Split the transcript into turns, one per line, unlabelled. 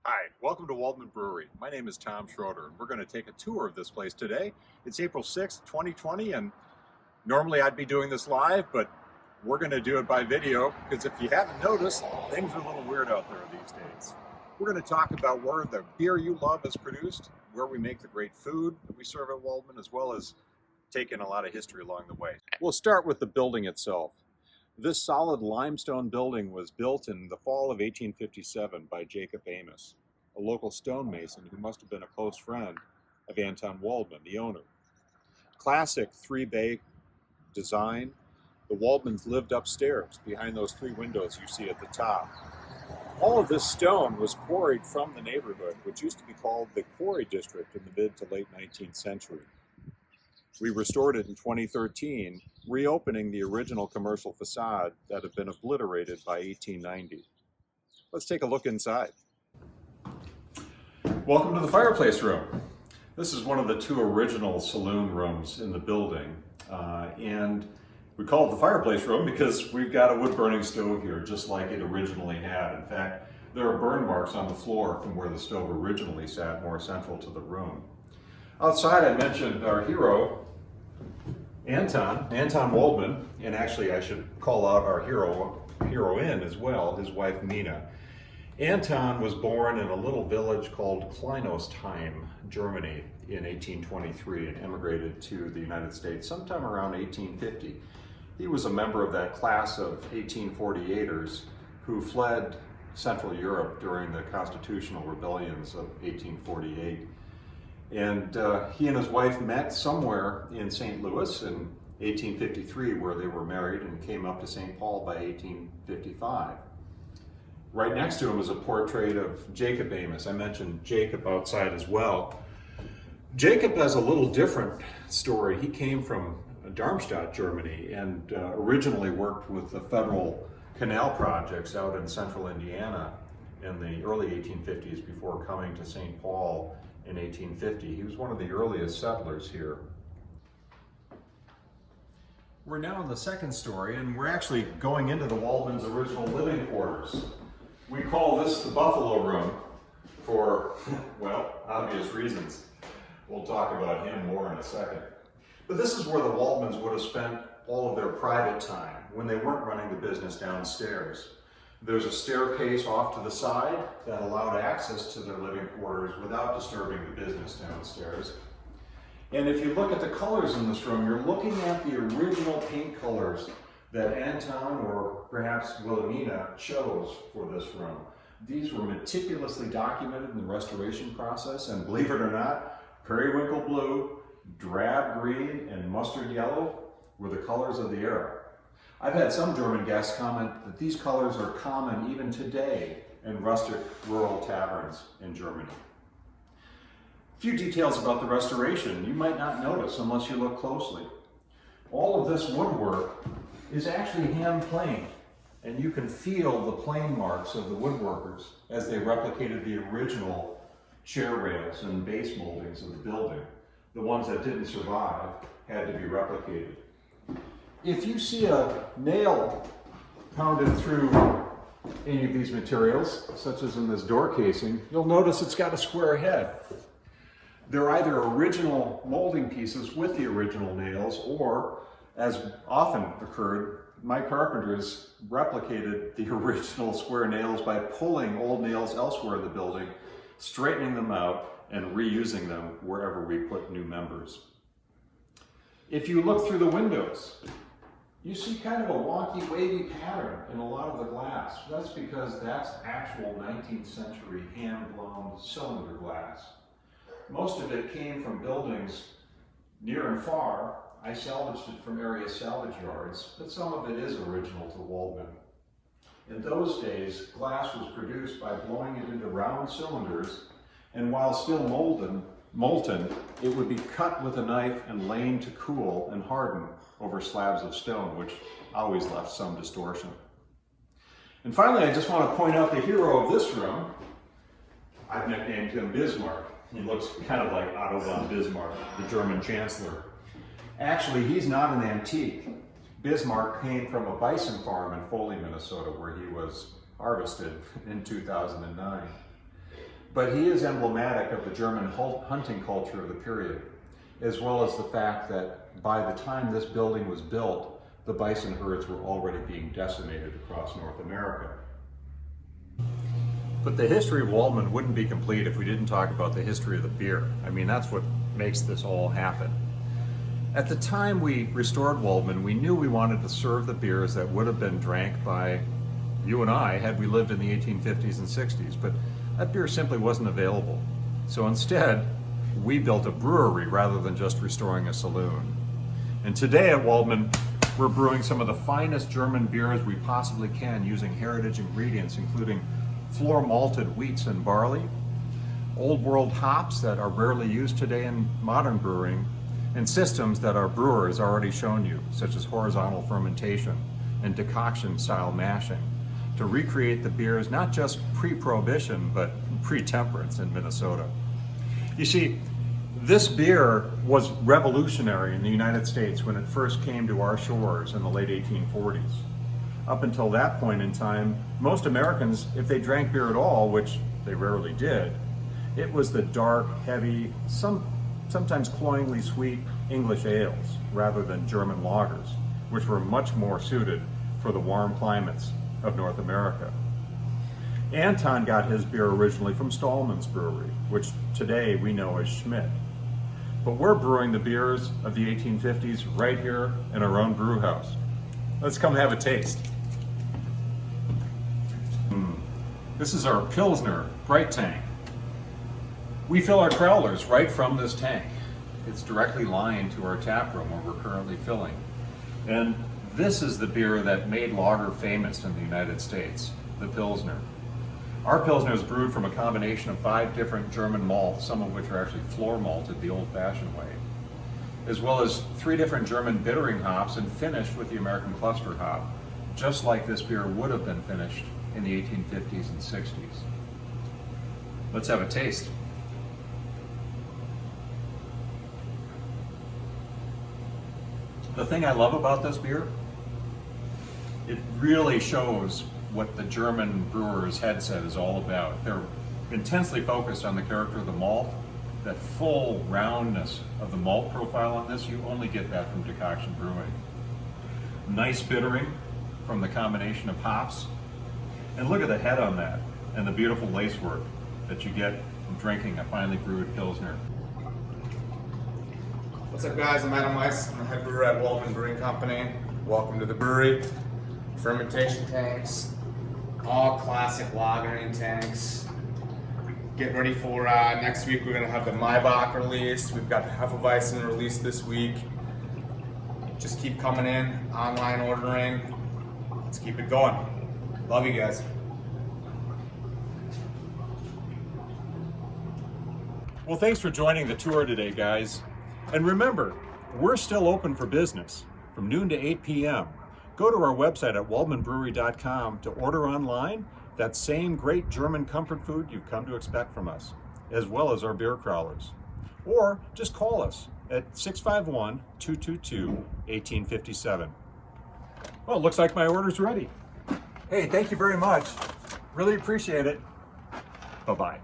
Hi, welcome to Waldmann Brewery. My name is Tom Schroeder, and we're going to take a tour of this place today. It's April 6th, 2020, and normally I'd be doing this live, but we're going to do it by video because if you haven't noticed, things are a little weird out there these days. We're going to talk about where the beer you love is produced, where we make the great food that we serve at Waldmann, as well as taking a lot of history along the way. We'll start with the building itself. This solid limestone building was built in the fall of 1857 by Jacob Amos, a local stonemason who must have been a close friend of Anton Waldmann, the owner. Classic three-bay design. The Waldmanns lived upstairs behind those three windows you see at the top. All of this stone was quarried from the neighborhood, which used to be called the Quarry District in the mid to late 19th century. We restored it in 2013, reopening the original commercial facade that had been obliterated by 1890. Let's take a look inside. Welcome to the fireplace room. This is one of the two original saloon rooms in the building, and we call it the fireplace room because we've got a wood-burning stove here, just like it originally had. In fact, there are burn marks on the floor from where the stove originally sat, more central to the room. Outside, I mentioned our hero, Anton Waldmann, and actually I should call out our heroine as well, his wife Mina. Anton was born in a little village called Kleinostheim, Germany in 1823 and emigrated to the United States sometime around 1850. He was a member of that class of 1848ers who fled Central Europe during the constitutional rebellions of 1848. And he and his wife met somewhere in St. Louis in 1853, where they were married and came up to St. Paul by 1855. Right next to him is a portrait of Jacob Amos. I mentioned Jacob outside as well. Jacob has a little different story. He came from Darmstadt, Germany, and originally worked with the federal canal projects out in central Indiana in the early 1850s before coming to St. Paul in 1850. He was one of the earliest settlers here. We're now in the second story, and we're actually going into the Waldmann's original living quarters. We call this the Buffalo Room for, well, obvious reasons. We'll talk about him more in a second. But this is where the Waldmanns would have spent all of their private time when they weren't running the business downstairs. There's a staircase off to the side that allowed access to their living quarters without disturbing the business downstairs. And if you look at the colors in this room, you're looking at the original paint colors that Anton or perhaps Wilhelmina chose for this room. These were meticulously documented in the restoration process, and believe it or not, periwinkle blue, drab green, and mustard yellow were the colors of the era. I've had some German guests comment that these colors are common even today in rustic rural taverns in Germany. A few details about the restoration you might not notice unless you look closely. All of this woodwork is actually hand planed, and you can feel the plane marks of the woodworkers as they replicated the original chair rails and base moldings of the building. The ones that didn't survive had to be replicated. If you see a nail pounded through any of these materials, such as in this door casing, you'll notice it's got a square head. They're either original molding pieces with the original nails, or, as often occurred, my carpenters replicated the original square nails by pulling old nails elsewhere in the building, straightening them out, and reusing them wherever we put new members. If you look through the windows, you see kind of a wonky, wavy pattern in a lot of the glass. That's because that's actual 19th century hand-blown cylinder glass. Most of it came from buildings near and far. I salvaged it from area salvage yards, but some of it is original to Waldmann. In those days, glass was produced by blowing it into round cylinders, and while still molten, it would be cut with a knife and lain to cool and harden over slabs of stone, which always left some distortion. And finally, I just want to point out the hero of this room. I've nicknamed him Bismarck. He looks kind of like Otto von Bismarck, the German chancellor. Actually, he's not an antique. Bismarck came from a bison farm in Foley, Minnesota, where he was harvested in 2009. But he is emblematic of the German hunting culture of the period, as well as the fact that by the time this building was built, the bison herds were already being decimated across North America. But the history of Waldmann wouldn't be complete if we didn't talk about the history of the beer. I mean, that's what makes this all happen. At the time we restored Waldmann, we knew we wanted to serve the beers that would have been drank by you and I had we lived in the 1850s and 60s, but that beer simply wasn't available. So instead, we built a brewery rather than just restoring a saloon. And today at Waldmann, we're brewing some of the finest German beers we possibly can using heritage ingredients, including floor malted wheats and barley, old world hops that are rarely used today in modern brewing, and systems that our brewer has already shown you, such as horizontal fermentation and decoction style mashing, to recreate the beers not just pre-prohibition, but pre-temperance in Minnesota. You see, this beer was revolutionary in the United States when it first came to our shores in the late 1840s. Up until that point in time, most Americans, if they drank beer at all, which they rarely did, it was the dark, heavy, sometimes cloyingly sweet English ales rather than German lagers, which were much more suited for the warm climates of North America. Anton got his beer originally from Stallman's Brewery, which today we know as Schmidt. But we're brewing the beers of the 1850s right here in our own brew house. Let's come have a taste. This is our Pilsner Bright Tank. We fill our growlers right from this tank. It's directly lined to our tap room where we're currently filling. And this is the beer that made lager famous in the United States, the Pilsner. Our Pilsner is brewed from a combination of 5 different German malts, some of which are actually floor malted the old-fashioned way, as well as 3 different German bittering hops and finished with the American cluster hop, just like this beer would have been finished in the 1850s and 60s. Let's have a taste. The thing I love about this beer, it really shows what the German brewer's headset is all about. They're intensely focused on the character of the malt. That full roundness of the malt profile on this, you only get that from decoction brewing. Nice bittering from the combination of hops. And look at the head on that and the beautiful lacework that you get from drinking a finely brewed Pilsner.
What's up guys, I'm Anton Weis. I'm the head brewer at Waldmann Brewing Company. Welcome to the brewery. Fermentation tanks, all classic lagering tanks. Get ready for next week. We're gonna have the Maibach released. We've got the Hefeweizen released this week. Just keep coming in, online ordering. Let's keep it going. Love you guys.
Well, thanks for joining the tour today, guys. And remember, we're still open for business from noon to 8 p.m. Go to our website at waldmannbrewery.com to order online that same great German comfort food you've come to expect from us, as well as our beer crawlers. Or just call us at 651-222-1857. Well, it looks like my order's ready. Hey, thank you very much. Really appreciate it. Bye-bye.